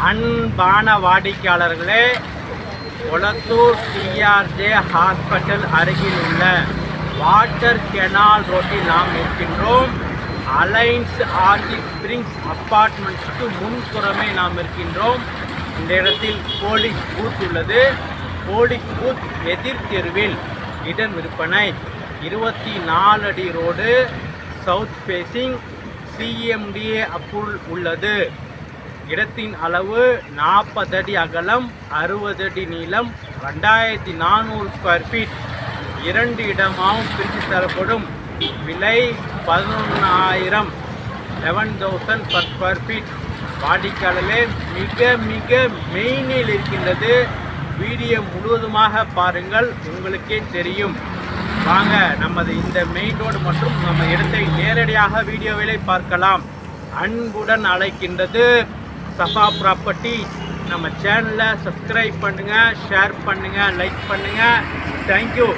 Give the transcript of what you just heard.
அன்பான வாடிக்கையாளர்களே, Kolathur DRJ hospital அருகில் உள்ள வாட்டர் கெனால் ரோட்டில் நாம் இருக்கின்றோம். அலைன்ஸ் ஆர்கிட் ஸ்பிரிங்ஸ் அப்பார்ட்மெண்ட்ஸுக்கு முன்புறமே நாம் இருக்கின்றோம். இந்த இடத்தில் போலீஸ் பூத் உள்ளது. போலீஸ் பூத் எதிர் தெருவில் இடம் விற்பனை 24 அடி road, south facing, CMDA approval உள்ளது. இடத்தின் அளவு 40 அடி அகலம், 60 அடி நீளம், 2400 ஸ்கொயர் ஃபீட். 2 இடமாகவும் பிரித்து தரப்படும். விலை 11,000 11,000 per ஸ்கொயர் ஃபீட். வாடிக்கையாளர்களே, மிக மிக மெயினில் இருக்கின்றது. வீடியோ முழுவதுமாக பாருங்கள், உங்களுக்கே தெரியும். வாங்க நமது இந்த மெயின் ரோடு மற்றும் நம்ம இடத்தை நேரடியாக வீடியோவிலே பார்க்கலாம். அன்புடன் அழைக்கின்றது சஃபா ப்ராப்பர்ட்டி. நம்ம சேனலை சப்ஸ்கிரைப் பண்ணுங்கள், ஷேர் பண்ணுங்கள், லைக் பண்ணுங்கள். தேங்க்யூ.